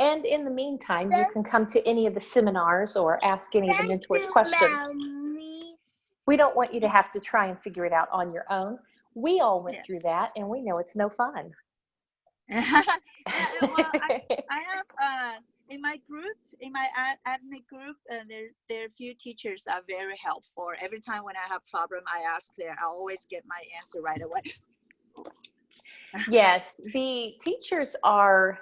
And in the meantime, you can come to any of the seminars or ask any of the mentors questions. We don't want you to have to try and figure it out on your own. We all went through that, and we know it's no fun. Well, I have in my group, in my admin group, there are a few teachers are very helpful. Every time when I have problem, I ask there. I always get my answer right away. Yes, the teachers are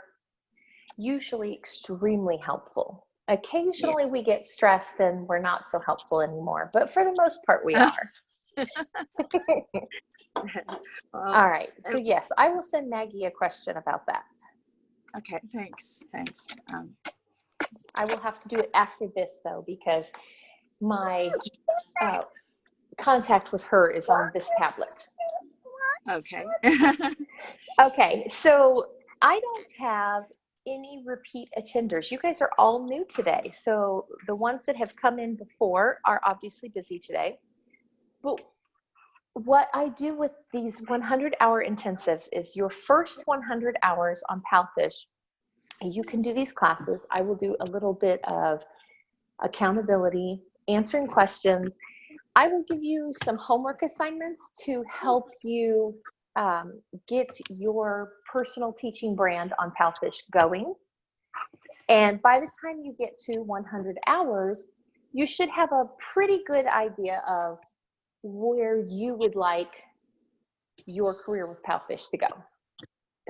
usually extremely helpful. Occasionally we get stressed and we're not so helpful anymore, but for the most part we are. All right, so yes, I will send Maggie a question about that. Okay, thanks. I will have to do it after this though, because my contact with her is on this tablet. Okay. Okay, so I don't have any repeat attenders. You guys are all new today. So the ones that have come in before are obviously busy today. But what I do with these 100-hour intensives is your first 100 hours on Palfish, you can do these classes. I will do a little bit of accountability, answering questions. I will give you some homework assignments to help you get your personal teaching brand on Palfish going. And by the time you get to 100 hours, you should have a pretty good idea of where you would like your career with Palfish to go.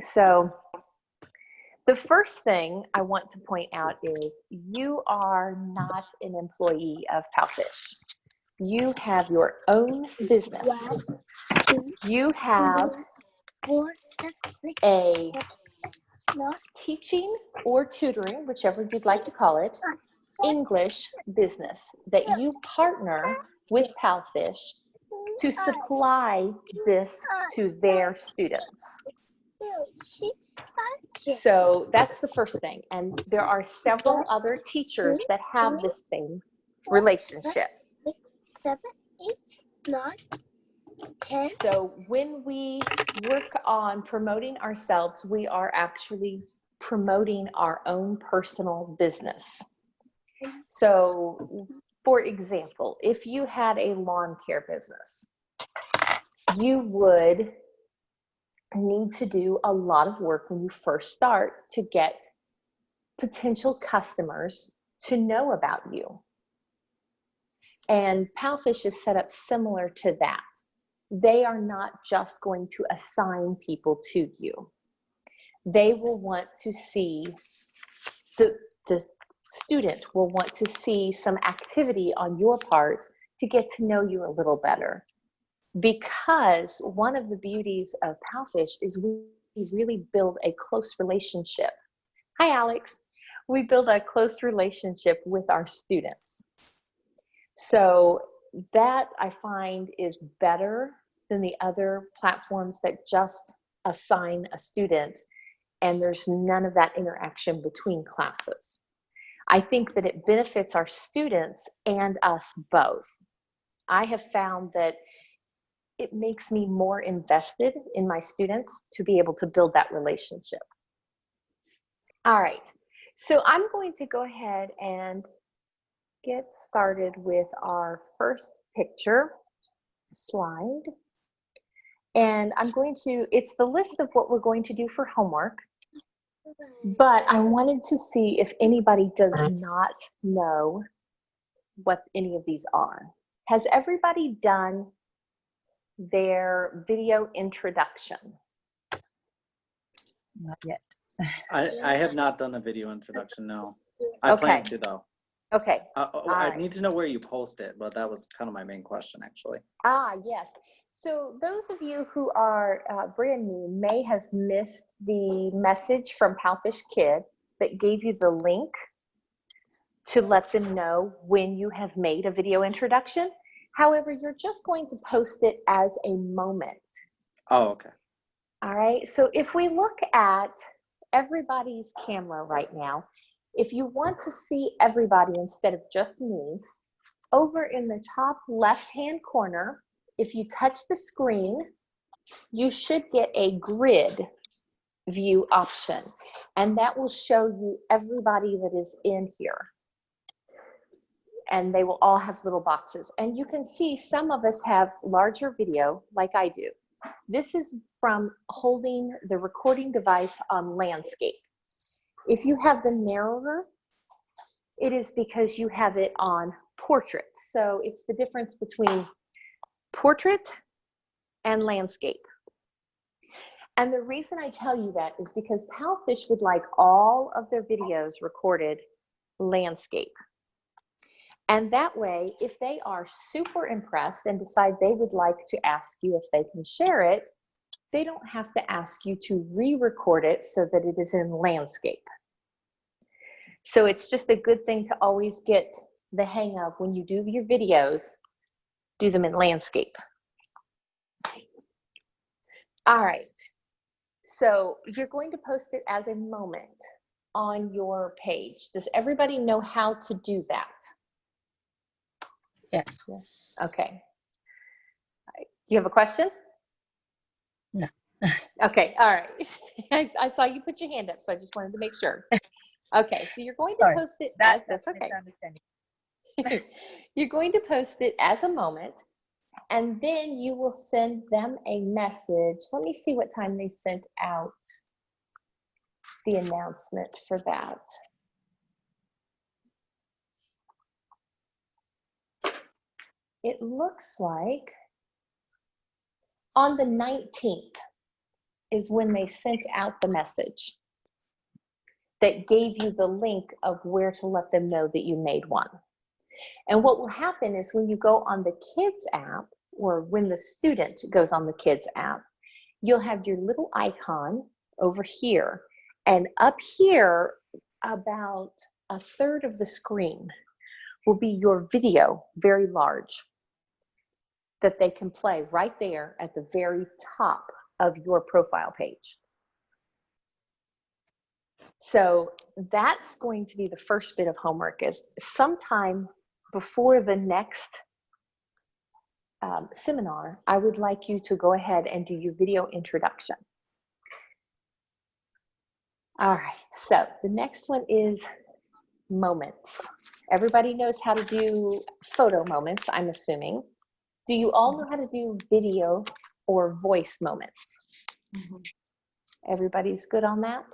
So the first thing I want to point out is you are not an employee of Palfish. You have your own business. You have a teaching or tutoring, whichever you'd like to call it, English business that you partner with Palfish to supply this to their students. So that's the first thing. And there are several other teachers that have the same relationship. 7, 8, 9, 10. So when we work on promoting ourselves, we are actually promoting our own personal business. So for example, if you had a lawn care business, you would need to do a lot of work when you first start to get potential customers to know about you. And Palfish is set up similar to that. They are not just going to assign people to you. They will want to see, the student will want to see some activity on your part to get to know you a little better. Because one of the beauties of Palfish is we really build a close relationship. Hi, Alex. We build a close relationship with our students. So that I find is better than the other platforms that just assign a student and there's none of that interaction between classes. I think that it benefits our students and us both. I have found that it makes me more invested in my students to be able to build that relationship. All right, so I'm going to go ahead and get started with our first picture slide. And I'm going to, it's the list of what we're going to do for homework, but I wanted to see if anybody does not know what any of these are. Has everybody done their video introduction? Not yet. I have not done a video introduction, no. I plan to though. Okay. I need to know where you post it, but that was kind of my main question actually. Ah, yes. So those of you who are brand new may have missed the message from Palfish Kid that gave you the link to let them know when you have made a video introduction. However, you're just going to post it as a moment. Oh, okay. All right. So if we look at everybody's camera right now, if you want to see everybody instead of just me, over in the top left-hand corner, if you touch the screen, you should get a grid view option, and that will show you everybody that is in here. And they will all have little boxes. And you can see some of us have larger video like I do. This is from holding the recording device on landscape. If you have the narrower, it is because you have it on portrait. So it's the difference between portrait and landscape. And the reason I tell you that is because Palfish would like all of their videos recorded landscape. And that way, if they are super impressed and decide they would like to ask you if they can share it, they don't have to ask you to re-record it so that it is in landscape. So it's just a good thing to always get the hang of when you do your videos, do them in landscape. All right. So you're going to post it as a moment on your page. Does everybody know how to do that? Yes. Okay. All right. Do you have a question? No. Okay. All right. I saw you put your hand up, so I just wanted to make sure. Okay. So you're going to post it as, that's okay. You're going to post it as a moment, and then you will send them a message. Let me see what time they sent out the announcement for that. It looks like on the 19th is when they sent out the message that gave you the link of where to let them know that you made one. And what will happen is when you go on the kids app, or when the student goes on the kids app, you'll have your little icon over here, and up here about a third of the screen will be your video, very large, that they can play right there at the very top of your profile page. So that's going to be the first bit of homework, is sometime before the next seminar, I would like you to go ahead and do your video introduction. All right, so the next one is moments. Everybody knows how to do photo moments, I'm assuming. Do you all know how to do video or voice moments? Everybody's good on that?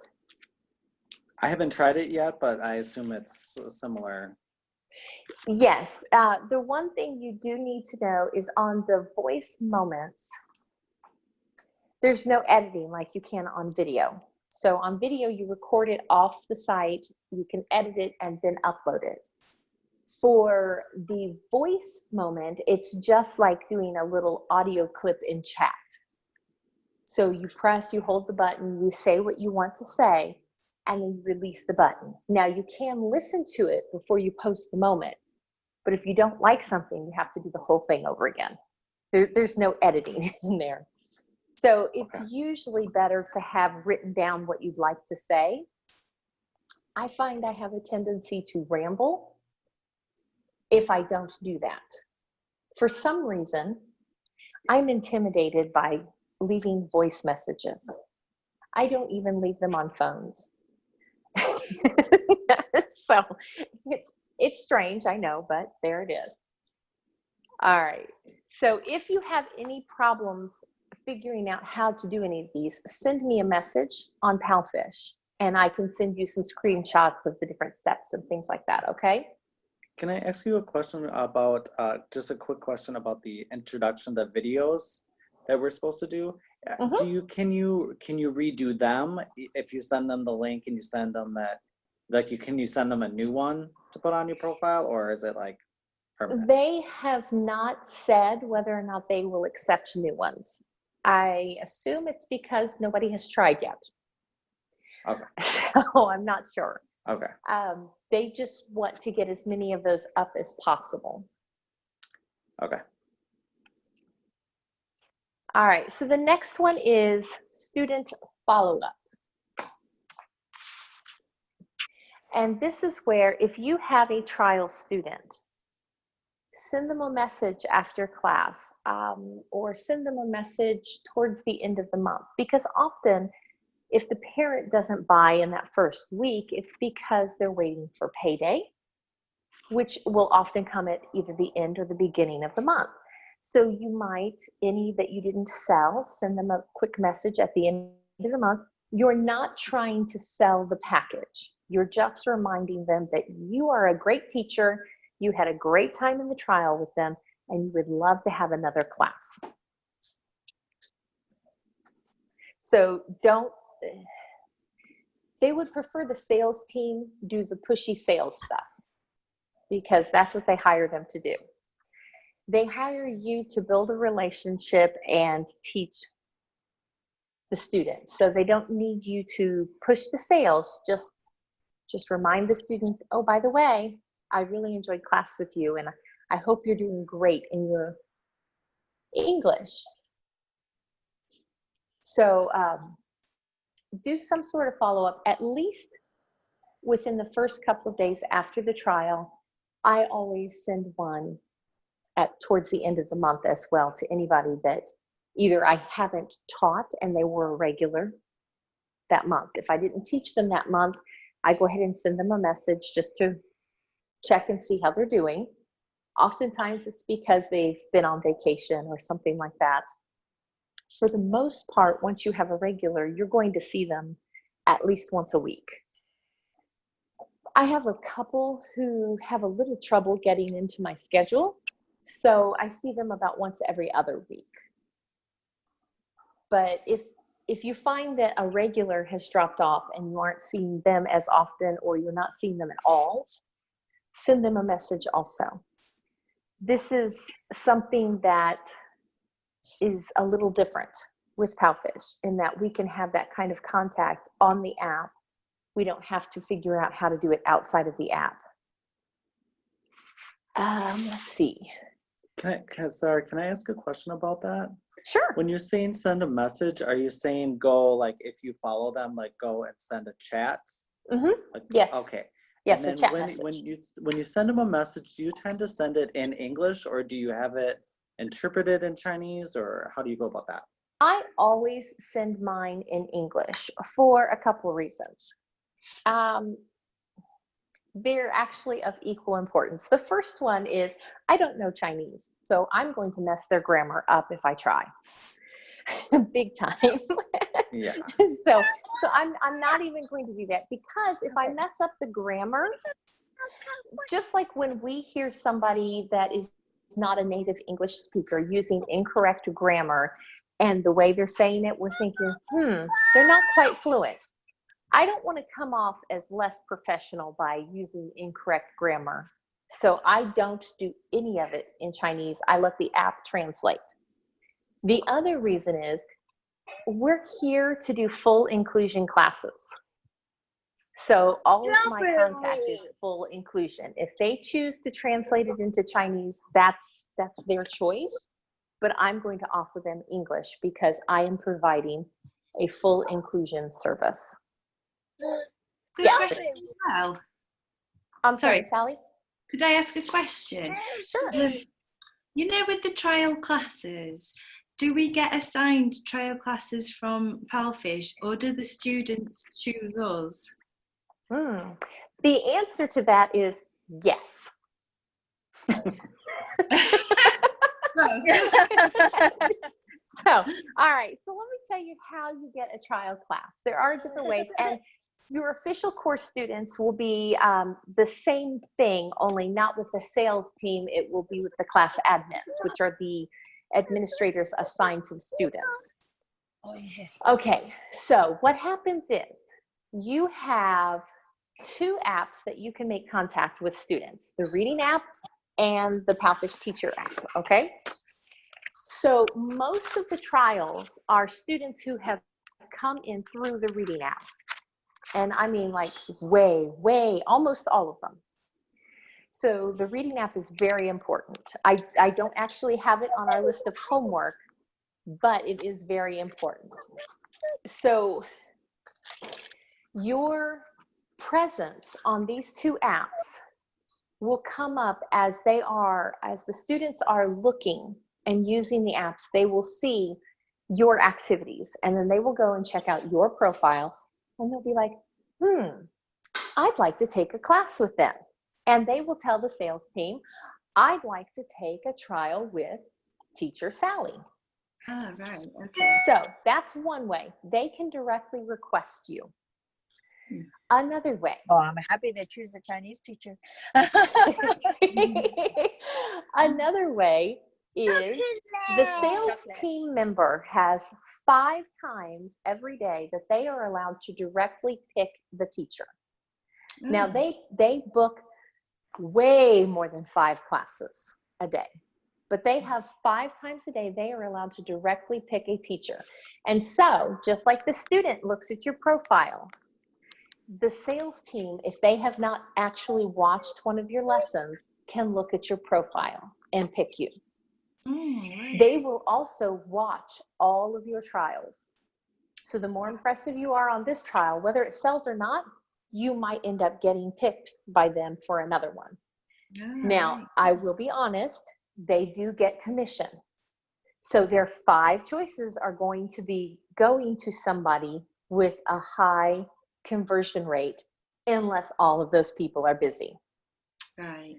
I haven't tried it yet, but I assume it's similar. Yes, the one thing you do need to know is on the voice moments, there's no editing like you can on video. So on video, you record it off the site, you can edit it and then upload it. For the voice moment, it's just like doing a little audio clip in chat. So you press, you hold the button, you say what you want to say, and then you release the button. Now you can listen to it before you post the moment, but if you don't like something, you have to do the whole thing over again. There's no editing in there. So it's usually better to have written down what you'd like to say. I find I have a tendency to ramble if I don't do that. For some reason, I'm intimidated by leaving voice messages. I don't even leave them on phones. So it's strange, I know, but there it is. All right, so if you have any problems figuring out how to do any of these, send me a message on Palfish, and I can send you some screenshots of the different steps and things like that, okay? Can I ask you a question about, just a quick question about the introduction, the videos that we're supposed to do? Can you redo them if you send them the link and you send them that, like can you send them a new one to put on your profile, or is it like permanent? They have not said whether or not they will accept new ones. I assume it's because nobody has tried yet. Okay. So I'm not sure. Okay. They just want to get as many of those up as possible. Okay. All right, so the next one is student follow-up. And this is where if you have a trial student, send them a message after class, or send them a message towards the end of the month, because often If the parent doesn't buy in that first week, it's because they're waiting for payday, which will often come at either the end or the beginning of the month. So you might, any that you didn't sell, send them a quick message at the end of the month. You're not trying to sell the package. You're just reminding them that you are a great teacher, you had a great time in the trial with them, and you would love to have another class. So they would prefer the sales team do the pushy sales stuff because that's what they hire them to do. They hire you to build a relationship and teach the student. So they don't need you to push the sales, just remind the student, oh, by the way, I really enjoyed class with you and I hope you're doing great in your English. So do some sort of follow-up, at least within the first couple of days after the trial. I always send one towards the end of the month as well to anybody that either I haven't taught and they were a regular that month. If I didn't teach them that month, I go ahead and send them a message just to check and see how they're doing. Oftentimes it's because they've been on vacation or something like that. For the most part, once you have a regular, you're going to see them at least once a week. I have a couple who have a little trouble getting into my schedule, so I see them about once every other week. But if you find that a regular has dropped off and you aren't seeing them as often or you're not seeing them at all, send them a message also. This is something that is a little different with Palfish in that we can have that kind of contact on the app. We don't have to figure out how to do it outside of the app. Let's see. Sarah, can I ask a question about that? Sure. When you're saying send a message, are you saying go, like, if you follow them, like go and send a chat? Mm-hmm. Like, yes. Okay. Yes, and a chat then message. when you send them a message, do you tend to send it in English or do you have it interpreted in Chinese, or how do you go about that? I always send mine in English for a couple of reasons. They're actually of equal importance. The first one is I don't know Chinese, so I'm going to mess their grammar up if I try. Big time. Yeah. So I'm not even going to do that, because if I mess up the grammar, just like when we hear somebody that is not a native English speaker using incorrect grammar and the way they're saying it, we're thinking, they're not quite fluent. I don't want to come off as less professional by using incorrect grammar. So I don't do any of it in Chinese. I let the app translate. The other reason is we're here to do full inclusion classes. So all of my contact is full inclusion. If they choose to translate it into Chinese, that's their choice. But I'm going to offer them English because I am providing a full inclusion service. Good question as well. I'm sorry, Sally? Could I ask a question? Sure. You know, with the trial classes, do we get assigned trial classes from Palfish, or do the students choose us? The answer to that is yes. So, all right. So let me tell you how you get a trial class. There are different ways, and your official course students will be the same thing, only not with the sales team. It will be with the class admins, which are the administrators assigned to the students. Okay, so what happens is you have two apps that you can make contact with students, the reading app and the Palfish teacher app, okay? So most of the trials are students who have come in through the reading app. And I mean like way, almost all of them. So the reading app is very important. I don't actually have it on our list of homework, but it is very important. So your presence on these two apps will come up as the students are looking and using the apps. They will see your activities. And then they will go and check out your profile and they'll be like, I'd like to take a class with them. And they will tell the sales team, I'd like to take a trial with Teacher Sally. Ah, right. Okay. So that's one way. They can directly request you. Another way. Oh, I'm happy they choose the Chinese teacher. Another way is the sales team member has 5 times every day that they are allowed to directly pick the teacher. Now they book way more than 5 classes a day, but they have 5 times a day they are allowed to directly pick a teacher. And so just like the student looks at your profile, the sales team, if they have not actually watched one of your lessons, can look at your profile and pick you. Right. They will also watch all of your trials. So the more impressive you are on this trial, whether it sells or not, you might end up getting picked by them for another one. Now, I will be honest, they do get commission. So their 5 choices are going to be going to somebody with a high conversion rate, unless all of those people are busy. Right.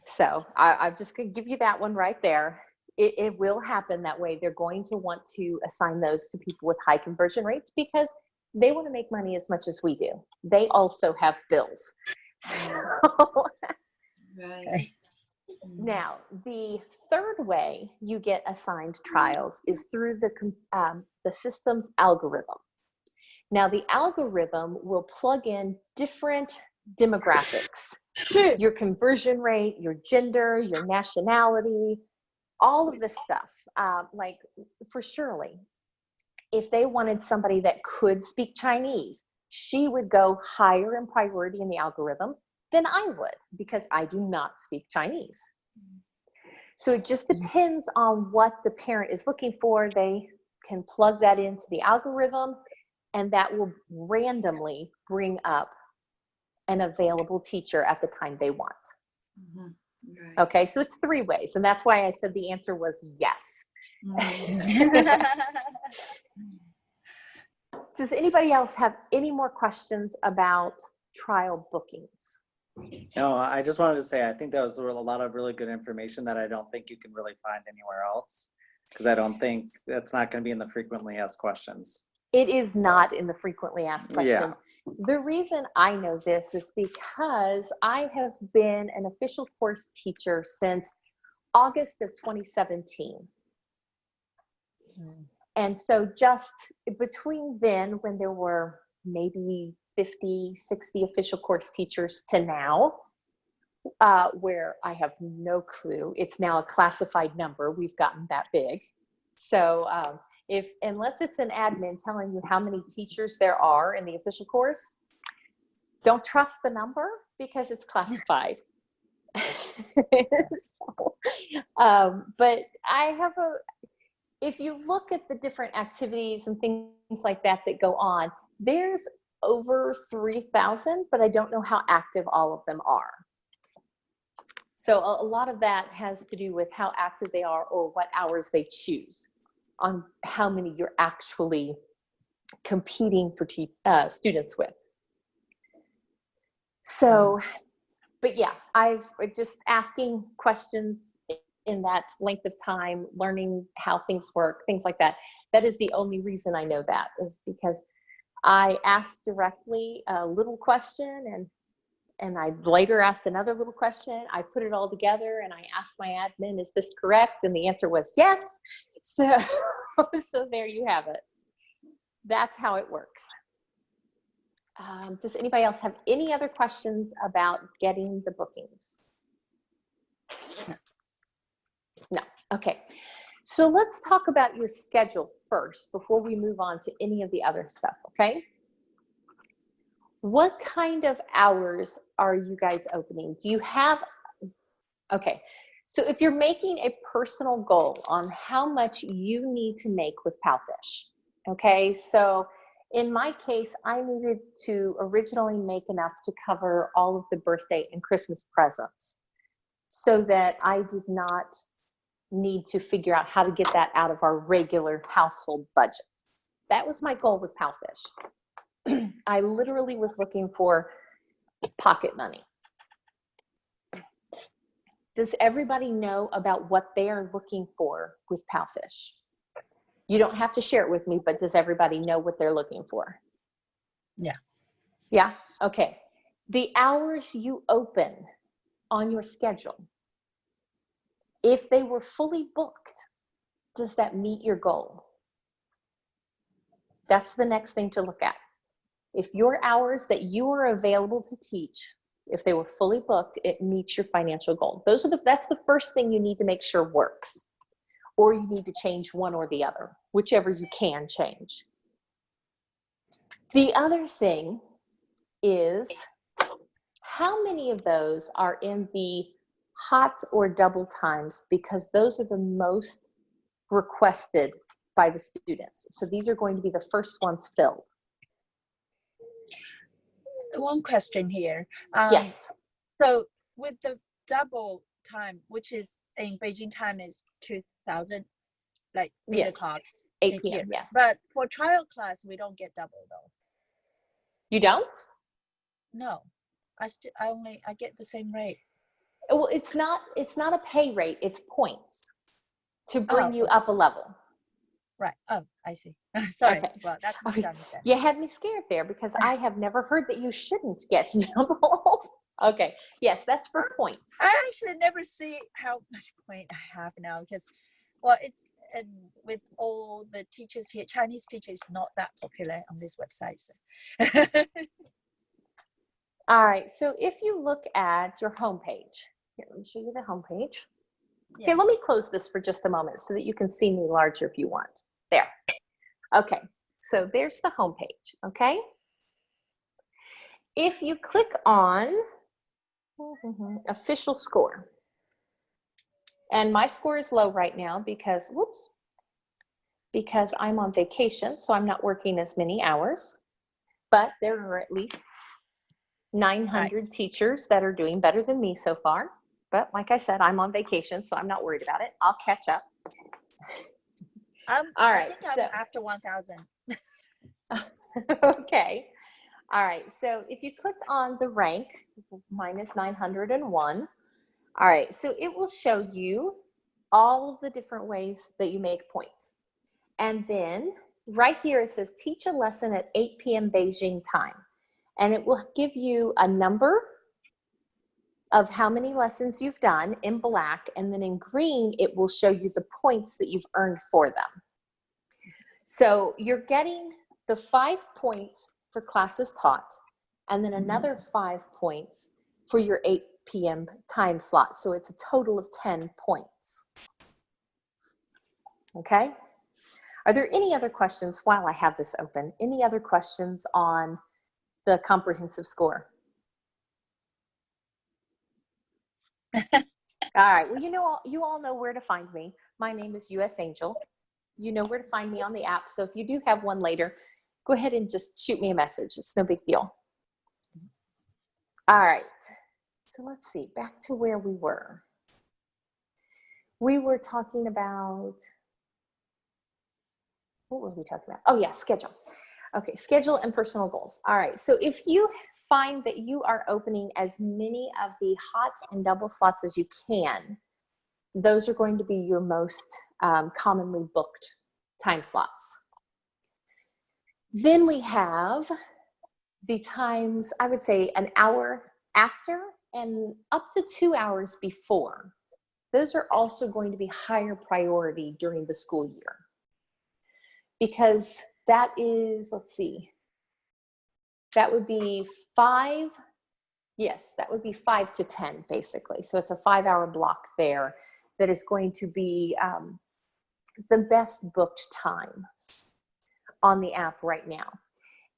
So I'm just going to give you that one right there. It will happen that way. They're going to want to assign those to people with high conversion rates because they want to make money as much as we do. They also have bills. So, Right. now, the third way you get assigned trials is through the system's algorithm. Now, the algorithm will plug in different demographics, your conversion rate, your gender, your nationality, all of this stuff. Like for Shirley, if they wanted somebody that could speak Chinese, she would go higher in priority in the algorithm than I would, because I do not speak Chinese. So it just depends on what the parent is looking for. They can plug that into the algorithm, and that will randomly bring up an available teacher at the time they want. Right. Okay, so it's 3 ways, and that's why I said the answer was yes. Does anybody else have any more questions about trial bookings? No, I just wanted to say, I think that was a lot of really good information that I don't think you can really find anywhere else, because I don't think that's not going to be in the frequently asked questions. It is not in the frequently asked questions. Yeah. The reason I know this is because I have been an official course teacher since August of 2017. And so just between then, when there were maybe 50, 60 official course teachers, to now, where I have no clue. It's now a classified number. We've gotten that big. So unless it's an admin telling you how many teachers there are in the official course, don't trust the number because it's classified. But I have if you look at the different activities and things like that go on, there's over 3,000, but I don't know how active all of them are. So a lot of that has to do with how active they are or what hours they choose on how many you're actually competing for students with. So, but yeah, I've just asking questions in that length of time, learning how things work, things like that. That is the only reason I know that, is because I asked directly a little question and I later asked another little question. I put it all together and I asked my admin, is this correct? And the answer was yes. So, so there you have it. That's how it works. Does anybody else have any other questions about getting the bookings? No. Okay. So let's talk about your schedule first before we move on to any of the other stuff, okay? What kind of hours are you guys opening? Do you have, okay, so if you're making a personal goal on how much you need to make with Palfish, okay, so in my case, I needed to originally make enough to cover all of the birthday and Christmas presents so that I did not need to figure out how to get that out of our regular household budget. That was my goal with Palfish. I literally was looking for pocket money. Does everybody know about what they are looking for with Palfish? You don't have to share it with me, but does everybody know what they're looking for? Yeah. Yeah? Okay. The hours you open on your schedule, if they were fully booked, does that meet your goal? That's the next thing to look at. If your hours that you are available to teach, if they were fully booked, it meets your financial goal. That's the first thing you need to make sure works. Or you need to change one or the other, whichever you can change. The other thing is, how many of those are in the hot or double times, because those are the most requested by the students. So these are going to be the first ones filled. One question here. Yes. So with the double time, which is in Beijing time is 2000, like 8 Yeah. o'clock. 8 p.m., yes. But for trial class, we don't get double though. You don't? No, I get the same rate. Well, it's not a pay rate, it's points to bring you okay. up a level. Right. Oh, I see. Sorry. Okay. Well, that's misunderstanding. You had me scared there because I have never heard that you shouldn't get double. Okay. Yes, that's for points. I actually never see how much point I have now because, well, it's with all the teachers here, Chinese teachers not that popular on this website. So. All right. So if you look at your homepage, here, let me show you the homepage. Yes. Okay, let me close this for just a moment so that you can see me larger if you want. There. Okay. So there's the homepage. Okay. If you click on official score, and my score is low right now because, because I'm on vacation, so I'm not working as many hours, but there are at least 900 teachers that are doing better than me so far. But like I said, I'm on vacation, so I'm not worried about it. I'll catch up. All right. I think I'm after 1,000. Okay. All right. So if you click on the rank, mine is 901. All right. So it will show you all of the different ways that you make points. And then right here, it says teach a lesson at 8 p.m. Beijing time. And it will give you a number of how many lessons you've done in black, and then in green, it will show you the points that you've earned for them. So you're getting the 5 points for classes taught, and then another 5 points for your 8 p.m. time slot. So it's a total of 10 points. Okay? Are there any other questions while I have this open? Any other questions on the comprehensive score? All right. Well, you all know where to find me. My name is US Angel. You know where to find me on the app. So if you do have one later, go ahead and just shoot me a message. It's no big deal. All right. So let's see. Back to where we were. We were talking about, what were we talking about? Oh yeah, schedule. Okay, schedule and personal goals. All right. So if you find that you are opening as many of the hot and double slots as you can, those are going to be your most commonly booked time slots. Then we have the times, I would say an hour after and up to 2 hours before. Those are also going to be higher priority during the school year. Because that is, let's see, that would be 5, yes, that would be 5 to 10 basically. So it's a 5-hour block there that is going to be the best booked time on the app right now.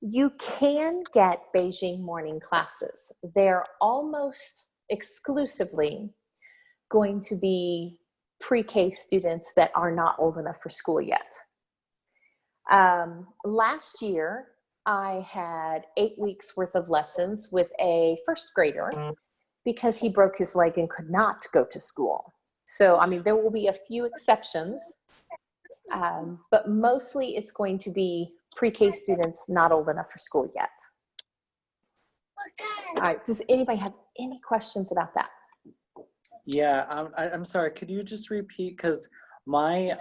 You can get Beijing morning classes. They're almost exclusively going to be pre-K students that are not old enough for school yet. Last year, I had 8 weeks worth of lessons with a first grader because he broke his leg and could not go to school. So, I mean, there will be a few exceptions, but mostly it's going to be pre-K students not old enough for school yet. All right, does anybody have any questions about that? Yeah, I'm sorry, could you just repeat, because my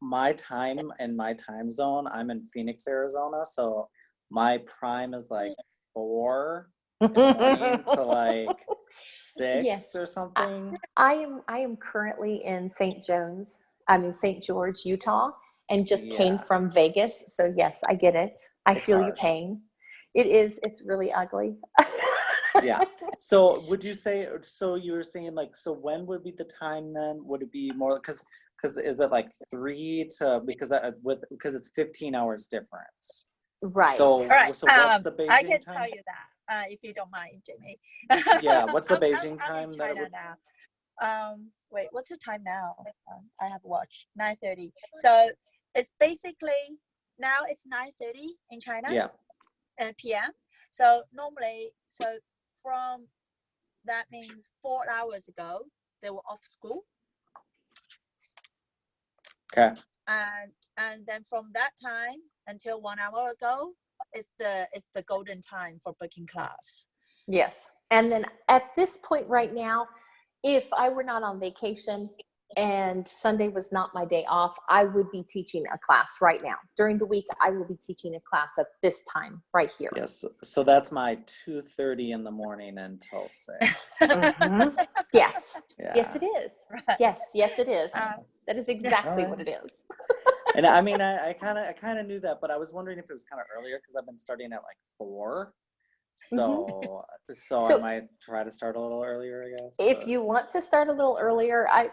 my time and my time zone, I'm in Phoenix, Arizona, so my prime is like 4 in the morning to like 6 Yes. or something. I am currently in St. George, Utah, and just came Yeah. from Vegas. So yes, I get it. I It's feel your harsh. pain. It's really ugly. Yeah. So would you say, so you were saying like, so when would be the time then? Would it be more, because is it like 3 to, because it's 15 hours difference. Right. So, All right. so what's the Beijing I can time? tell you that if you don't mind, Jimmy. Yeah. What's the Beijing I'm time in that it China would? now. Wait, what's the time now? I have watched 9:30. So it's basically now it's 9:30 in China. Yeah. PM. So normally, from that means 4 hours ago they were off school. Okay. And then from that time until 1 hour ago, it's the golden time for booking class. Yes. And then at this point right now, if I were not on vacation and Sunday was not my day off, I would be teaching a class right now. During the week, I will be teaching a class at this time right here. Yes. So that's my 2:30 in the morning until 6. Mm-hmm. Yes. Yeah. Yes, it is. Right. Yes, it is. That is exactly what it is. And I mean, I kind of knew that, but I was wondering if it was kind of earlier because I've been starting at like 4. So, so I might try to start a little earlier, I guess. If you want to start a little earlier, I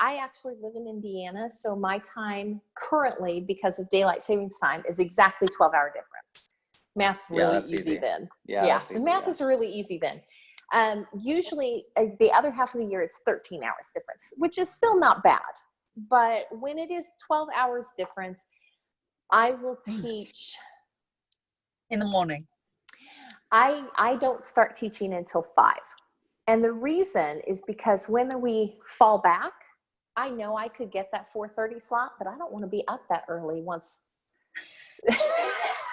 actually live in Indiana, so my time currently, because of daylight savings time, is exactly 12-hour difference. Math's really easy then. Yeah, the math is really easy then. Usually the other half of the year it's 13 hours difference, which is still not bad. But when it is 12 hours difference, I will teach in the morning. I don't start teaching until 5. And the reason is because when we fall back, I know I could get that 4:30 slot, but I don't want to be up that early once.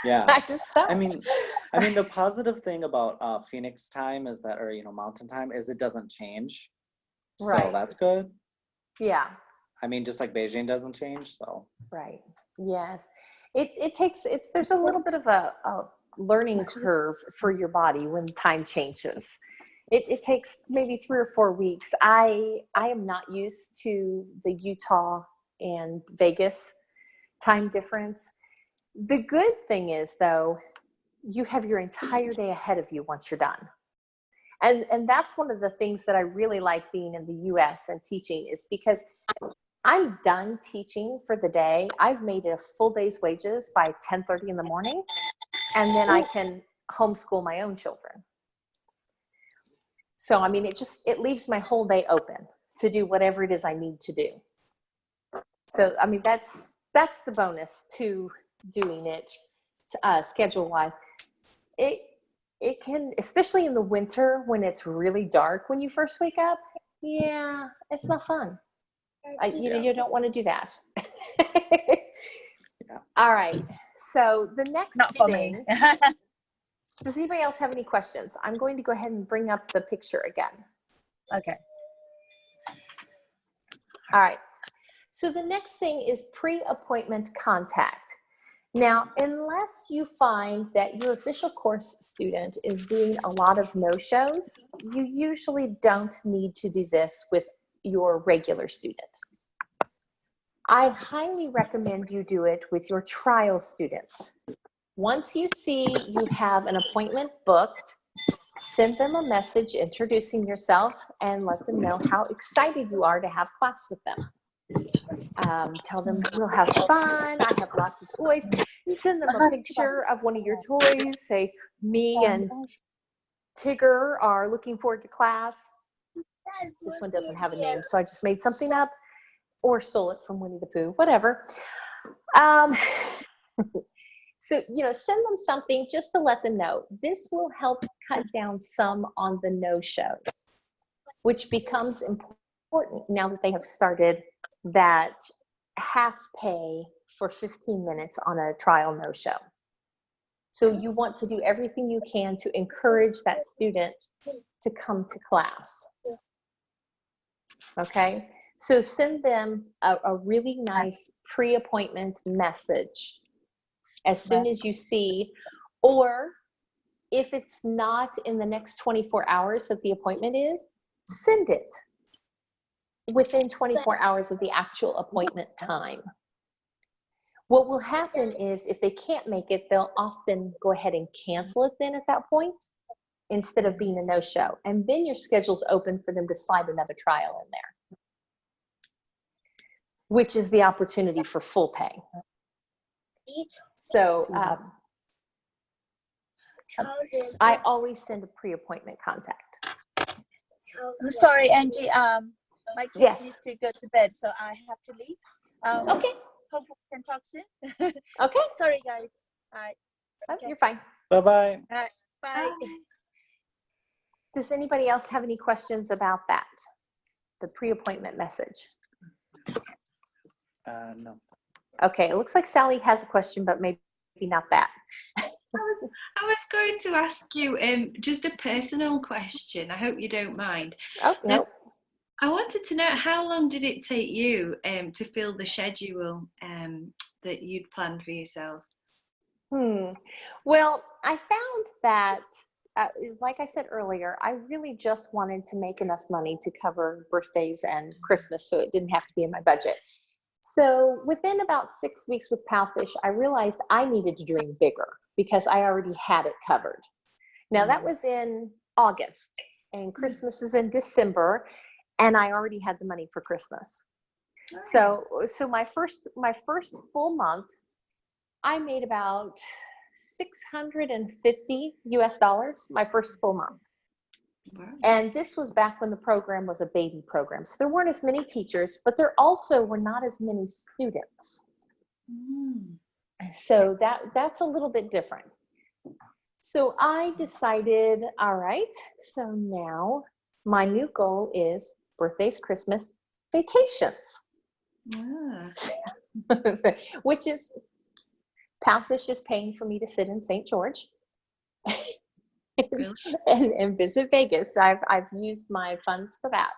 Yeah. I just don't. I mean, the positive thing about Phoenix time is that, or, Mountain time, is it doesn't change. Right. So that's good. Yeah. I mean, just like Beijing doesn't change, so. Right. Yes. There's a little bit of a learning curve for your body when time changes. It takes maybe 3 or 4 weeks. I am not used to the Utah and Vegas time difference. The good thing is, though, you have your entire day ahead of you once you're done. And that's one of the things that I really like being in the US and teaching, is because I'm done teaching for the day. I've made it a full day's wages by 10:30 in the morning, and then I can homeschool my own children. So, I mean, it leaves my whole day open to do whatever it is I need to do. So, I mean, that's the bonus to doing it schedule-wise. It can, especially in the winter when it's really dark when you first wake up. Yeah, it's not fun. You don't want to do that. Yeah. All right. So the next Not for thing. me. Does anybody else have any questions? I'm going to go ahead and bring up the picture again. Okay. All right. So the next thing is pre-appointment contact. Now, unless you find that your official course student is doing a lot of no-shows, you usually don't need to do this with your regular student. I highly recommend you do it with your trial students. Once you see you have an appointment booked, send them a message introducing yourself and let them know how excited you are to have class with them. Tell them we'll have fun, I have lots of toys. Send them a picture of one of your toys. Say, me and Tigger are looking forward to class. This one doesn't have a name, so I just made something up or stole it from Winnie the Pooh, whatever. So, send them something just to let them know. This will help cut down some on the no-shows. which becomes important now that they have started that half pay for 15 minutes on a trial no-show. So you want to do everything you can to encourage that student to come to class. Okay, so send them a really nice pre-appointment message as soon as you see, or if it's not in the next 24 hours that the appointment is, send it within 24 hours of the actual appointment time. What will happen is if they can't make it, they'll often go ahead and cancel it then at that point instead of being a no-show. And then your schedule's open for them to slide another trial in there, which is the opportunity for full pay. So I always send a pre-appointment contact. I'm sorry, Angie. My kids need to go to bed, so I have to leave. Okay. Hope we can talk soon. Okay. Sorry, guys. All right. Okay. You're fine. Bye-bye. All right. Bye. Does anybody else have any questions about that? The pre-appointment message? No. Okay, it looks like Sally has a question, but maybe not that. I was going to ask you just a personal question. I hope you don't mind. Oh, no. I wanted to know, how long did it take you to fill the schedule that you'd planned for yourself? Well, I found that, like I said earlier, I really just wanted to make enough money to cover birthdays and Christmas, so it didn't have to be in my budget. So within about 6 weeks with Palfish, I realized I needed to dream bigger because I already had it covered. Now that was in August, and Christmas is in December, and I already had the money for Christmas. So my first full month, I made about $650 US my first full month. Wow. And this was back when the program was a baby program. So there weren't as many teachers, but there also were not as many students. So that's a little bit different. So I decided, all right, so now my new goal is birthdays, Christmas, vacations. Which is, Palfish is paying for me to sit in St. George. Really? and visit Vegas. I've used my funds for that.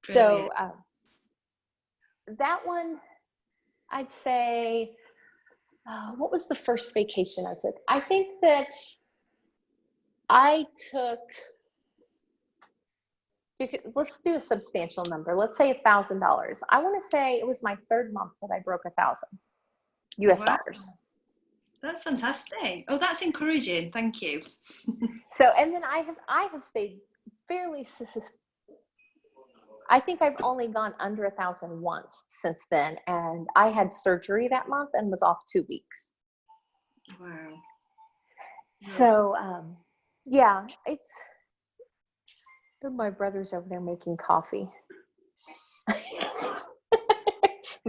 Brilliant. So that one, I'd say, what was the first vacation I took? I think that I took, let's do a substantial number. Let's say $1,000. I want to say it was my third month that I broke 1,000 US dollars. That's fantastic. Oh, that's encouraging. Thank you. So, and then I have stayed fairly, I think I've only gone under 1,000 once since then. And I had surgery that month and was off 2 weeks. Wow. So, yeah, my brother's over there making coffee. I'm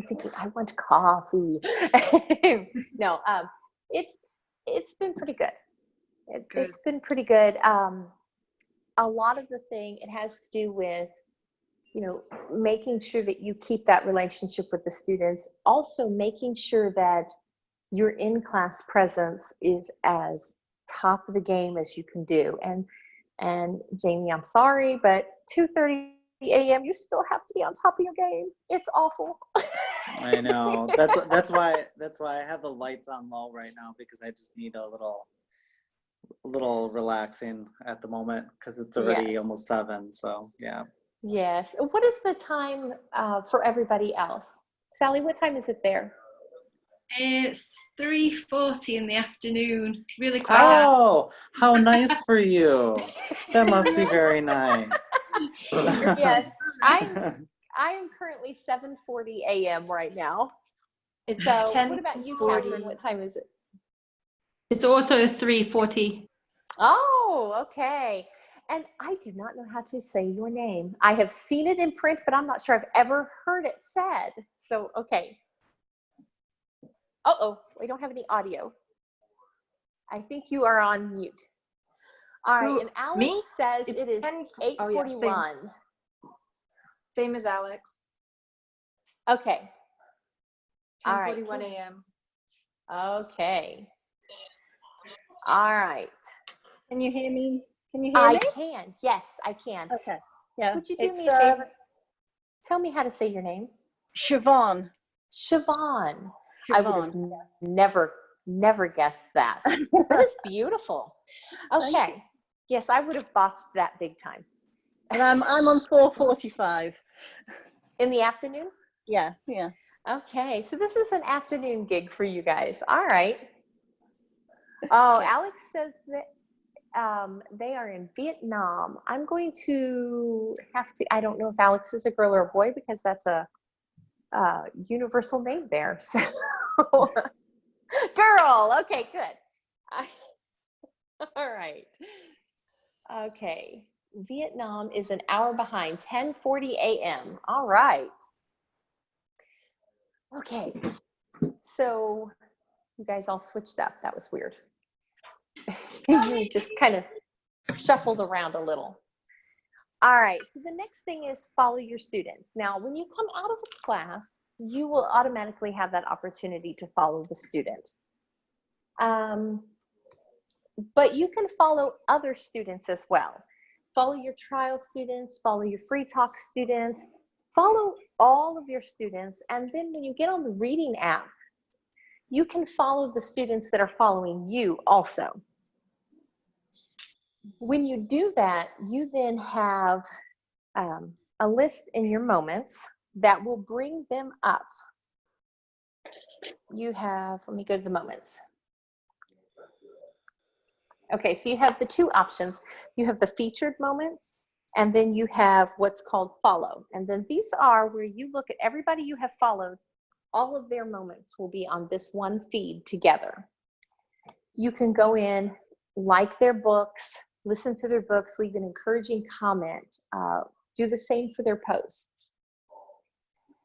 thinking, I want coffee. No, it's been pretty good. It's been pretty good. A lot of the thing, it has to do with, making sure that you keep that relationship with the students. Also making sure that your in-class presence is as top of the game as you can do. And Jamie, I'm sorry, but 2:30 a.m. you still have to be on top of your game. It's awful. I know. That's why I have the lights on low right now, because I just need a little relaxing at the moment, because it's already almost 7. So yeah. Yes. What is the time for everybody else? Sally, what time is it there? It's 3:40 in the afternoon. Really quiet. Oh, how nice for you. That must be very nice. Yes. I am currently 7:40 a.m. right now. So what about you, Catherine? What time is it? It's also 3:40. Oh, okay. And I do not know how to say your name. I have seen it in print, but I'm not sure I've ever heard it said. So, okay. Uh-oh, we don't have any audio. I think you are on mute. All right, Who- and Alex me? says It's it is 10 oh, yeah, 8:41. Same as Alex. Okay. All right. 10:41 a.m. Okay. All right. Can you hear me? Can you hear I me? can. Yes, I can. Okay. Yeah. Would you do it's, me a favor? Tell me how to say your name. Siobhan. Siobhan. I would have Siobhan. never guessed that. But it's beautiful. Thank Okay. Yes, I would have botched that big time. And I'm on 4:45. In the afternoon? Yeah. Yeah. Okay, so this is an afternoon gig for you guys. All right. Oh, Okay. Alex says that they are in Vietnam. I'm going to have to, I don't know if Alex is a girl or a boy because that's a universal name there. So, girl. Okay, good. All right. Okay. Vietnam is an hour behind, 10:40 a.m. All right. Okay. So you guys all switched up. That was weird. You just kind of shuffled around a little. All right. So the next thing is follow your students. Now, when you come out of a class, you will automatically have that opportunity to follow the student. But you can follow other students as well. Follow your trial students, follow your free talk students, follow all of your students. And then when you get on the reading app, you can follow the students that are following you also. When you do that, you then have a list in your moments that will bring them up. You have, let me go to the moments. Okay, so you have the two options. You have the featured moments, and then you have what's called follow. And then these are where you look at everybody you have followed. All of their moments will be on this one feed together. You can go in, like their books, listen to their books, leave an encouraging comment, do the same for their posts.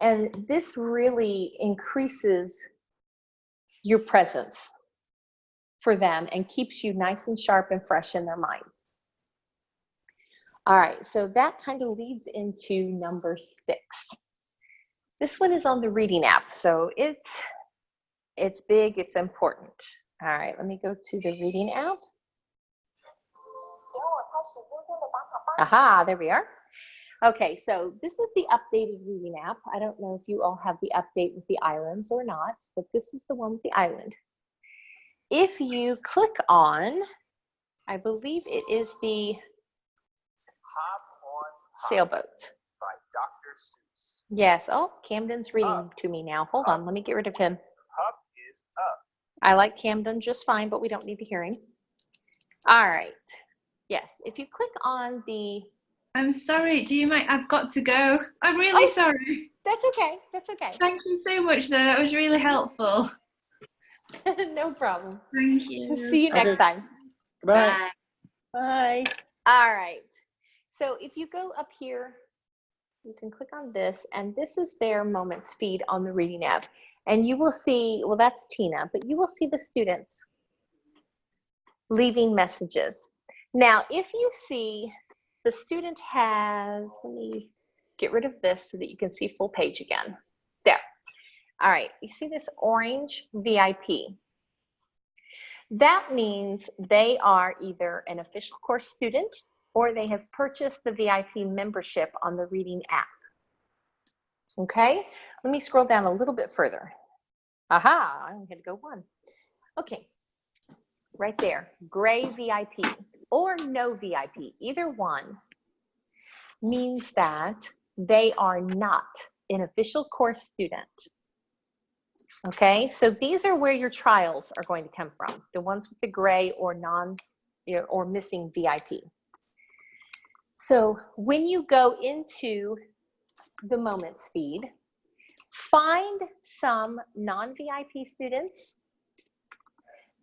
And this really increases your presence for them and keeps you nice and sharp and fresh in their minds. All right, so that kind of leads into number 6. This one is on the reading app, so it's big, it's important. All right, let me go to the reading app. Aha, there we are. Okay, so this is the updated reading app. I don't know if you all have the update with the islands or not, but this is the one with the island. If you click on, I believe it is the sailboat. By Dr. Seuss. Yes, oh, Camden's reading to me now. Hold on, let me get rid of him. Up is up. I like Camden just fine, but we don't need to hear him. All right, yes, if you click on the... I'm sorry, do you mind? I've got to go. I'm really sorry. That's okay, that's okay. Thank you so much, though. That was really helpful. No problem. Thank you. See you next time. Bye. Bye. All right. So if you go up here, you can click on this, and this is their moments feed on the reading app. And you will see, well, that's Tina, but you will see the students leaving messages. Now, if you see the student has, let me get rid of this so that you can see full page again. There. All right, you see this orange VIP. That means they are either an official course student or they have purchased the VIP membership on the reading app. Okay, let me scroll down a little bit further. Aha, I only had to go one. Okay, right there, gray VIP or no VIP, either one means that they are not an official course student. Okay, so these are where your trials are going to come from, the ones with the gray or or missing VIP. So when you go into the moments feed, find some non-VIP students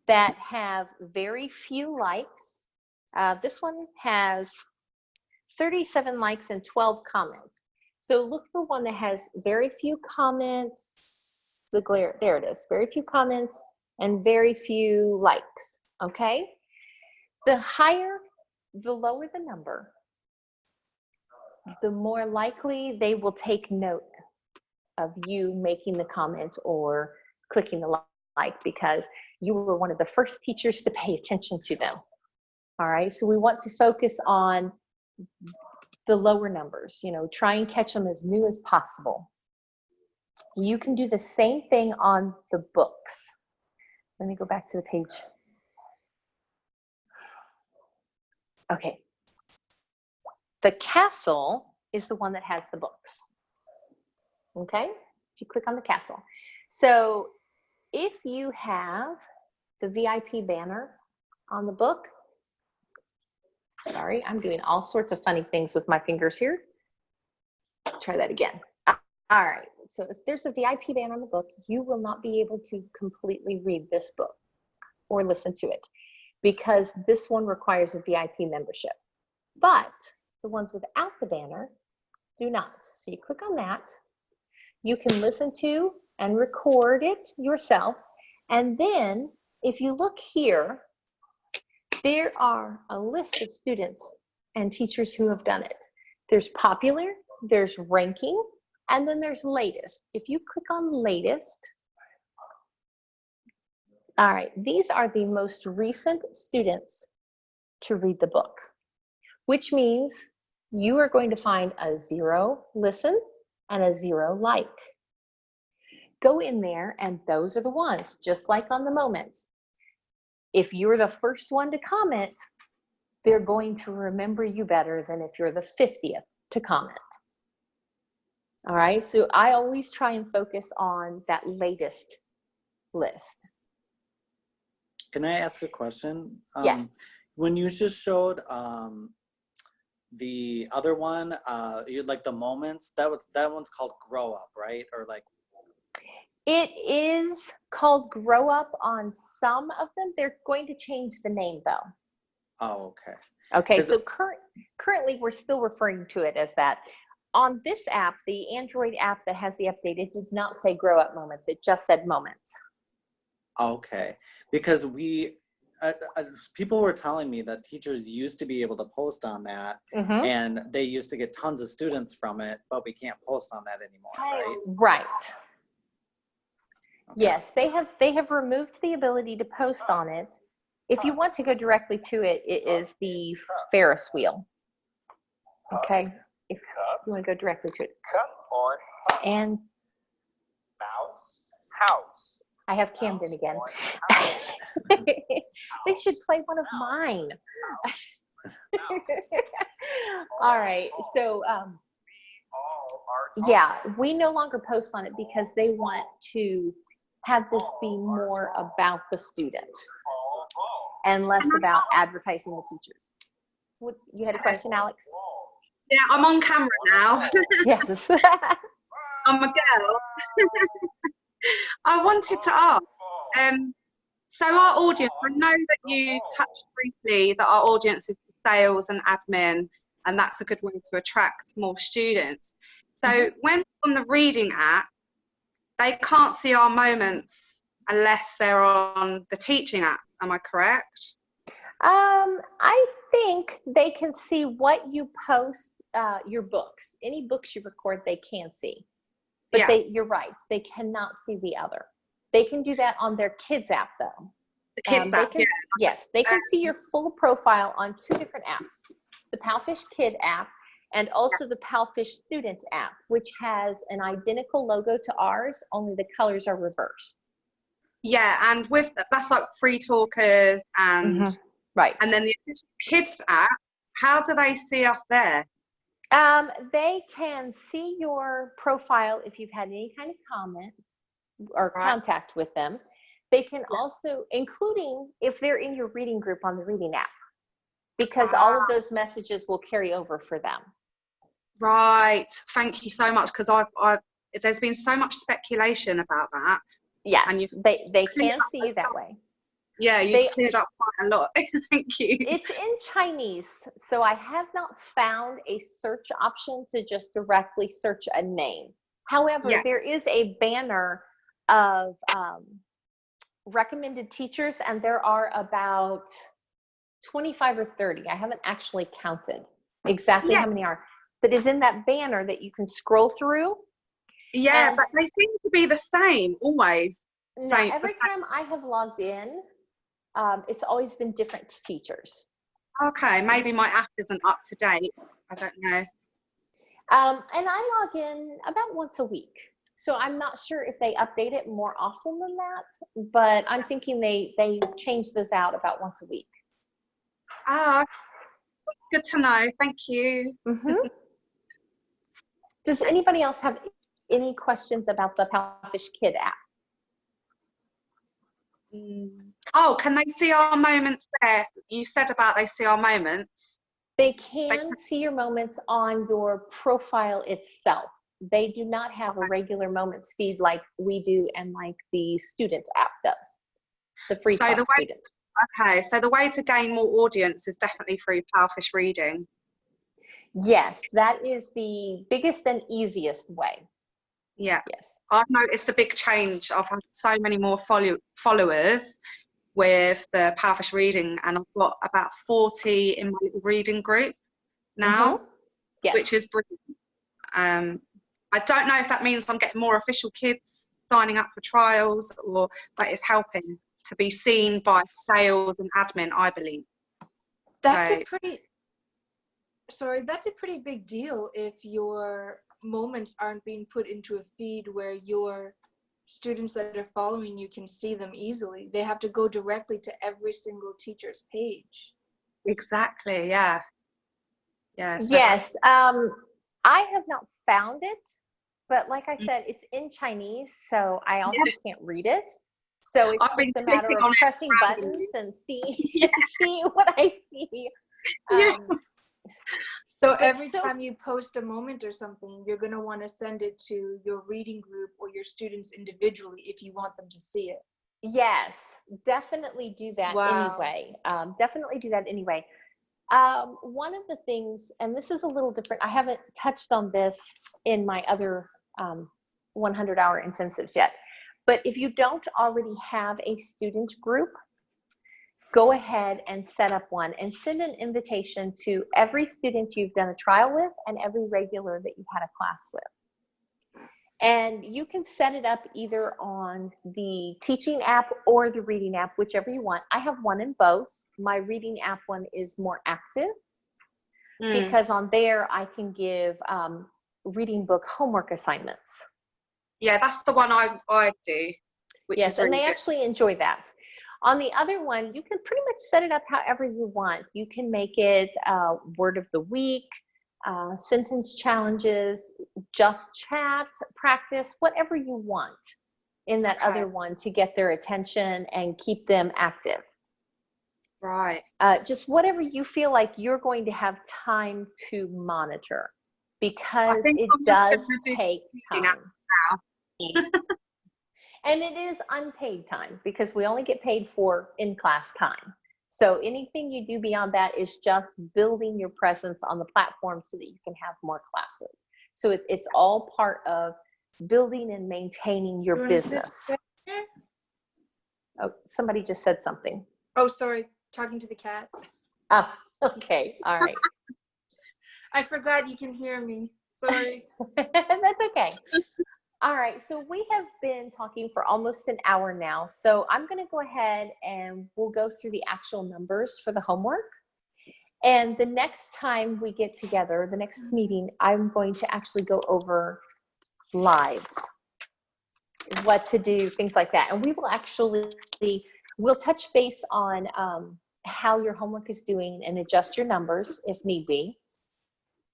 that have very few likes. This one has 37 likes and 12 comments. So look for one that has very few comments. There it is, very few comments and very few likes, okay? The higher the lower the number, the more likely they will take note of you making the comment or clicking the like, because you were one of the first teachers to pay attention to them. All right, so we want to focus on the lower numbers, you know, try and catch them as new as possible. You can do the same thing on the books. Let me go back to the page. Okay. The castle is the one that has the books. Okay, if you click on the castle. So if you have the VIP banner on the book, sorry, I'm doing all sorts of funny things with my fingers here. Try that again. All right, so if there's a VIP banner on the book, you will not be able to completely read this book or listen to it, because this one requires a VIP membership. But the ones without the banner do not. So you click on that. You can listen to and record it yourself. And then if you look here, there are a list of students and teachers who have done it. There's popular, there's ranking, and then there's latest. If you click on latest, all right, these are the most recent students to read the book, which means you are going to find a 0 listen and a 0 like. Go in there, and those are the ones, just like on the moments. If you're the first one to comment, they're going to remember you better than if you're the 50th to comment. All right, so I always try and focus on that latest list. Can I ask a question? Yes. When you just showed the other one, you like the moments, that one's called Grow Up, right? Or like, it is called Grow Up on some of them. They're going to change the name though. oh, okay. Okay, so currently we're still referring to it as that. On this app, the Android app that has the update, it did not say Grow Up Moments. It just said Moments. Okay, because people were telling me that teachers used to be able to post on that, and they used to get tons of students from it, but we can't post on that anymore, right? Right. Okay. Yes, they have removed the ability to post on it. If you want to go directly to it, it is the Ferris wheel. Okay, if you want to go directly to it. Come on. And Mouse. House. I have Camden again. They should play one of mine. All right, so yeah, we no longer post on it because they want to have this be more about the student and less about advertising the teachers. What, you had a question, Alex? Yeah, I'm on camera now. Yes. I'm a girl. I wanted to ask, so our audience, I know that you touched briefly that our audience is sales and admin, and that's a good way to attract more students. So when on the reading app, they can't see our moments unless they're on the teaching app. Am I correct? I think they can see what you post, your books. Any books you record, they can see. But yeah. you're right, they cannot see the other. They can do that on their kids app though. The kids app, yeah. Yes, they can see your full profile on 2 different apps. The Palfish Kid app and also the Palfish Student app, which has an identical logo to ours, only the colors are reversed. Yeah, and with that's like Free Talkers and right. And then the kids app, how do they see us there? They can see your profile if you've had any kind of comment or contact with them. They can also, including if they're in your reading group on the reading app, because all of those messages will carry over for them. Right. Thank you so much, because there's been so much speculation about that. Yes, and they can see you that way. Yeah, you've cleared up quite a lot. Thank you. It's in Chinese, so I have not found a search option to just directly search a name. However, there is a banner of recommended teachers, and there are about 25 or 30. I haven't actually counted exactly Yeah. how many are, but is in that banner that you can scroll through. Yeah, And but they seem to be the same always. now, Same, every the same. time I have logged in, it's always been different teachers. Okay, maybe my app isn't up to date. I don't know. And I log in about once a week. So I'm not sure if they update it more often than that, but I'm thinking they change those out about once a week. Ah, good to know. Thank you. Mm-hmm. Does anybody else have any questions about the Palfish Kid app? Oh, can they see our moments there? You said about they see our moments. They can see your moments on your profile itself. They do not have a regular moments feed like we do and like the student app does, the free So talk the way, student. okay, so the way to gain more audience is definitely through Palfish reading. Yes, that is the biggest and easiest way. Yeah. Yes. I've noticed a big change. I've had so many more followers with the Palfish reading, and I've got about 40 in my little reading group now, Yes. which is brilliant. I don't know if that means I'm getting more official kids signing up for trials, or but it's helping to be seen by sales and admin, I believe. That's So, a pretty, sorry, that's a pretty big deal if your moments aren't being put into a feed where your students that are following you can see them easily. They have to go directly to every single teacher's page. exactly, yeah. Yeah. So Yes. I have not found it, but like I said, it's in Chinese, so I also can't read it. So it's I've been just a matter clicking of on it pressing randomly. buttons and see what I see. Yeah. So But every so- time you post a moment or something, you're going to want to send it to your reading group or your students individually if you want them to see it. Yes, definitely do that Wow. anyway. Definitely do that anyway. One of the things, and this is a little different, I haven't touched on this in my other 100-hour intensives yet, but if you don't already have a student group, go ahead and set up one and send an invitation to every student you've done a trial with and every regular that you've had a class with. And you can set it up either on the teaching app or the reading app, whichever you want. I have one in both. My reading app one is more active because on there I can give reading book homework assignments. Yeah, that's the one I do, which Yes, is really and they good. actually enjoy that. On the other one, you can pretty much set it up however you want. You can make it word of the week, sentence challenges, just chat, practice, whatever you want in that other one to get their attention and keep them active. Right. Just whatever you feel like you're going to have time to monitor, because it does take time. And it is unpaid time because we only get paid for in-class time. So anything you do beyond that is just building your presence on the platform so that you can have more classes. So it's all part of building and maintaining your business. Oh, somebody just said something. Oh, sorry, talking to the cat. Oh, okay, all right. I forgot you can hear me. Sorry. That's okay. All right, so we have been talking for almost an hour now. So I'm going to go ahead and we'll go through the actual numbers for the homework. And the next time we get together, the next meeting, I'm going to actually go over lives, what to do, things like that. And we will actually, we'll touch base on how your homework is doing and adjust your numbers if need be.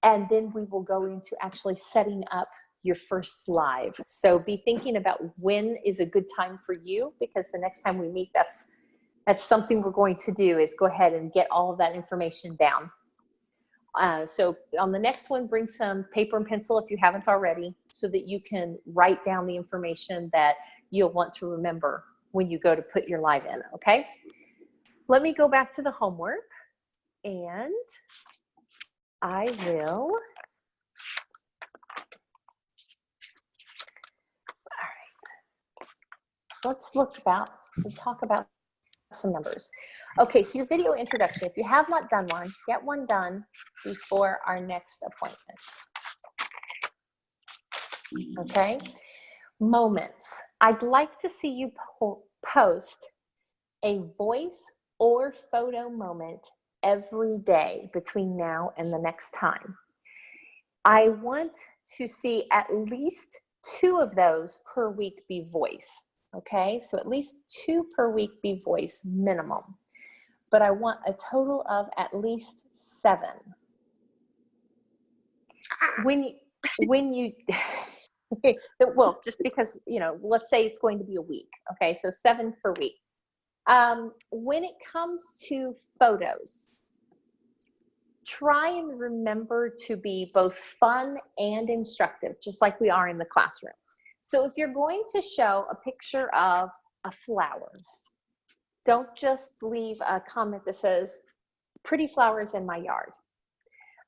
And then we will go into actually setting up your first live. So be thinking about when is a good time for you, because the next time we meet, that's something we're going to do, is go ahead and get all of that information down. So on the next one, bring some paper and pencil if you haven't already, so that you can write down the information that you'll want to remember when you go to put your live in, okay? Let me go back to the homework, and I will. Let's talk about some numbers. Okay, so your video introduction, if you have not done one, get one done before our next appointment. Okay, moments. I'd like to see you post a voice or photo moment every day between now and the next time. I want to see at least 2 of those per week be voice. Okay, so at least 2 per week be voice minimum. But I want a total of at least 7. When you well, just because, you know, let's say it's going to be a week. Okay, so 7 per week. When it comes to photos, try and remember to be both fun and instructive, just like we are in the classroom. So if you're going to show a picture of a flower, don't just leave a comment that says, pretty flowers in my yard.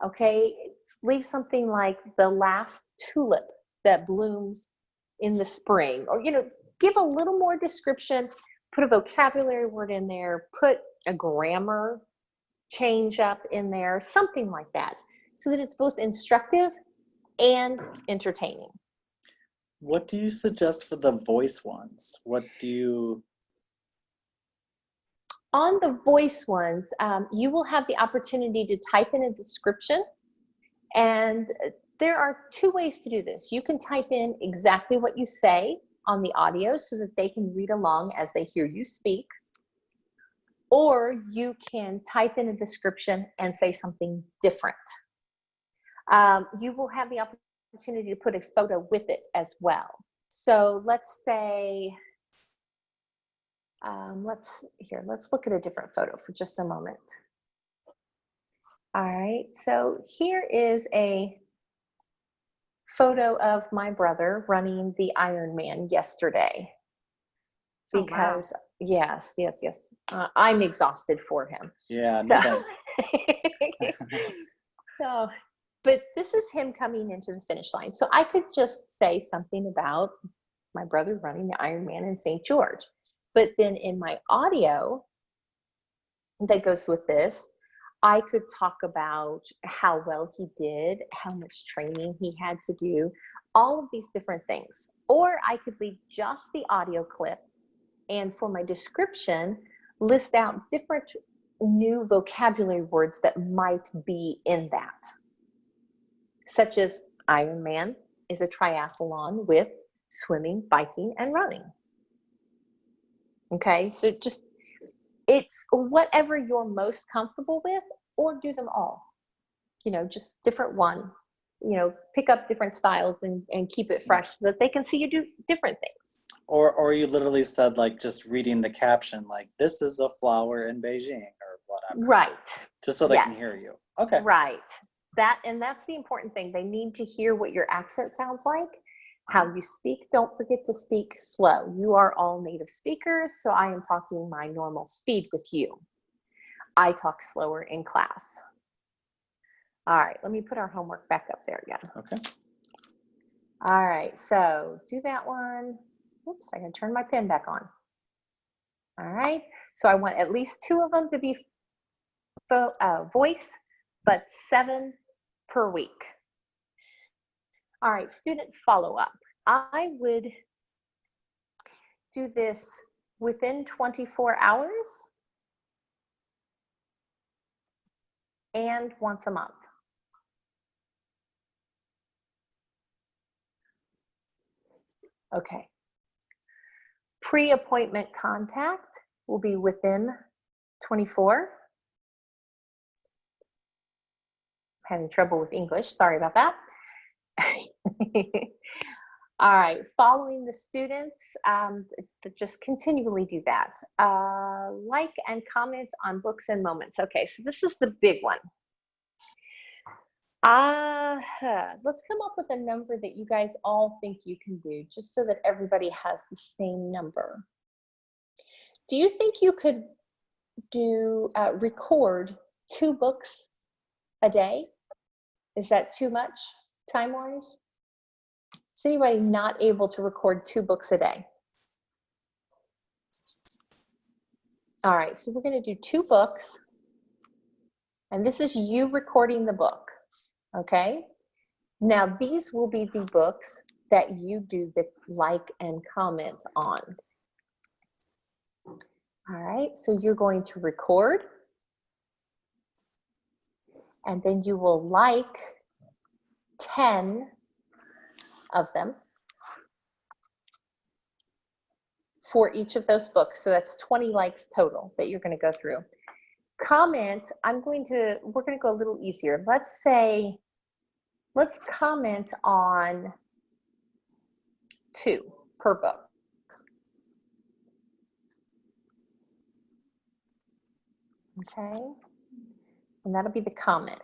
Okay, leave something like the last tulip that blooms in the spring, or, you know, give a little more description, put a vocabulary word in there, put a grammar change up in there, something like that, so that it's both instructive and entertaining. What do you suggest for the voice ones? What do you... On the voice ones, you will have the opportunity to type in a description, and there are 2 ways to do this. You can type in exactly what you say on the audio so that they can read along as they hear you speak, or you can type in a description and say something different. You will have the opportunity to put a photo with it as well. So let's say, let's look at a different photo for just a moment. All right, so here is a photo of my brother running the Ironman yesterday. Because, oh, wow. Yes. I'm exhausted for him. Yeah, so, no thanks. So, but this is him coming into the finish line. So I could just say something about my brother running the Ironman in St. George. But then in my audio that goes with this, I could talk about how well he did, how much training he had to do, all of these different things. Or I could leave just the audio clip, and for my description, list out different new vocabulary words that might be in that. Such as Ironman is a triathlon with swimming, biking, and running. Okay, so just, it's whatever you're most comfortable with, or do them all. You know, just different one. You know, pick up different styles and keep it fresh so that they can see you do different things. Or you literally said, like, just reading the caption, like, this is a flower in Beijing or whatever. Right. Just so they can hear you. Okay. Right. That's the important thing. They need to hear what your accent sounds like, how you speak. Don't forget to speak slow. You are all native speakers, so I am talking my normal speed with you. I talk slower in class. All right, let me put our homework back up there again. Okay. All right, so do that one. Oops, I gotta turn my pen back on. All right, so I want at least 2 of them to be voice, but 7 per week. All right, student follow-up. I would do this within 24 hours and once a month. Okay. Pre-appointment contact will be within 24. Having trouble with English, sorry about that. All right, following the students, just continually do that. Like and comment on books and moments. Okay, so this is the big one. Let's come up with a number that you guys all think you can do, just so that everybody has the same number. Do you think you could do record 2 books a day? Is that too much time-wise? Is anybody not able to record 2 books a day? All right, so we're going to do 2 books. And this is you recording the book, okay? Now, these will be the books that you do the like and comment on. All right, so you're going to record, and then you will like 10 of them for each of those books. So that's 20 likes total that you're going to go through. Comment, we're going to go a little easier. Let's comment on 2 per book. Okay, and that'll be the comment.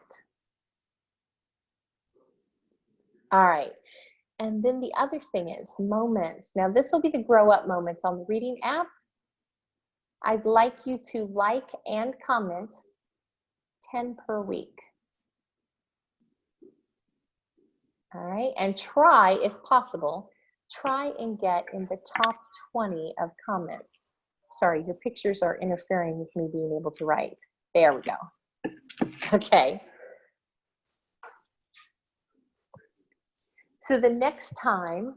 All right, and then the other thing is moments. Now this will be the grow up moments on the reading app. I'd like you to like and comment 10 per week. All right, and try, if possible, try and get in the top 20 of comments. Sorry, your pictures are interfering with me being able to write. There we go. Okay. So the next time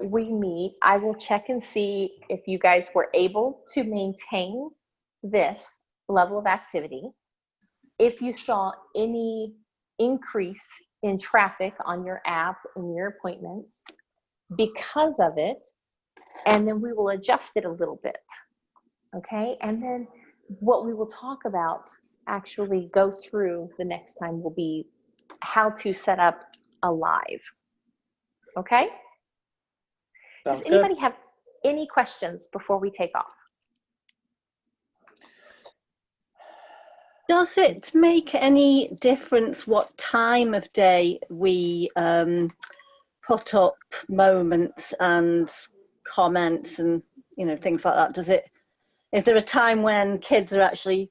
we meet, I will check and see if you guys were able to maintain this level of activity. If you saw any increase in traffic on your app, in your appointments because of it, and then we will adjust it a little bit, okay? And then what we will talk about, actually go through the next time, will be how to set up a live, okay? Sounds Does anybody have any questions before we take off? Does it make any difference what time of day we put up moments and comments and things like that? Is there a time when kids are actually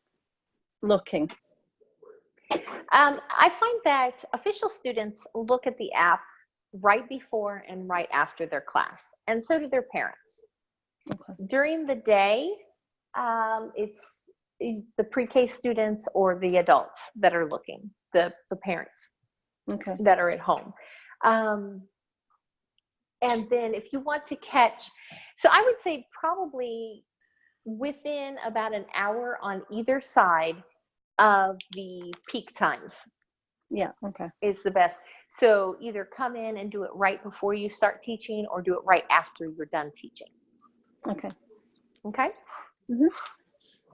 looking? I find that official students look at the app right before and right after their class, and so do their parents. Okay. During the day, it's the pre-K students or the adults that are looking, the parents, okay, that are at home. And then if you want to catch, so I would say probably within about an hour on either side of the peak times. Yeah, okay. Is the best. So either come in and do it right before you start teaching, or do it right after you're done teaching. Okay. Okay? Mm-hmm.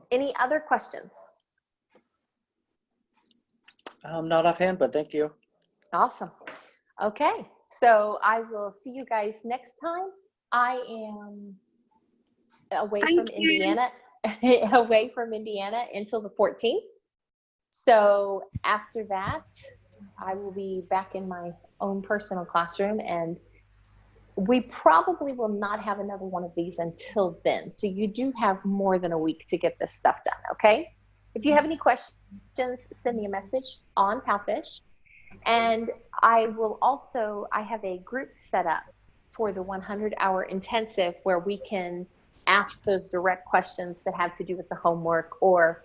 Any other questions? Not offhand, but thank you. Awesome. Okay, so I will see you guys next time. I am away from Indiana, away from Indiana until the 14th. So after that, I will be back in my own personal classroom, and we probably will not have another one of these until then. So you do have more than a week to get this stuff done, okay? If you have any questions, send me a message on Palfish. And I have a group set up for the 100-hour intensive where we can ask those direct questions that have to do with the homework, or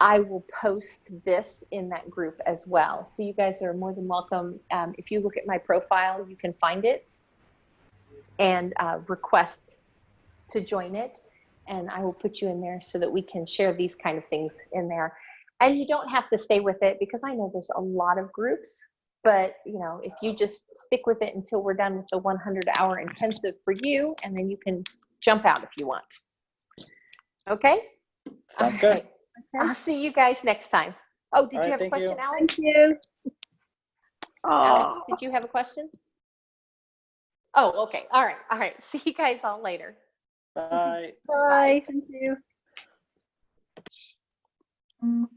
I will post this in that group as well. So you guys are more than welcome. If you look at my profile, you can find it and request to join it. And I will put you in there so that we can share these kind of things in there. And you don't have to stay with it, because I know there's a lot of groups, but if you just stick with it until we're done with the 100-hour intensive for you, and then you can jump out if you want. Okay? Sounds good. Right. I'll see you guys next time. Oh, did you have a question, Alex? Thank you. Alex, did you have a question? Oh, okay. All right. All right. See you guys all later. Bye. Bye. Thank you.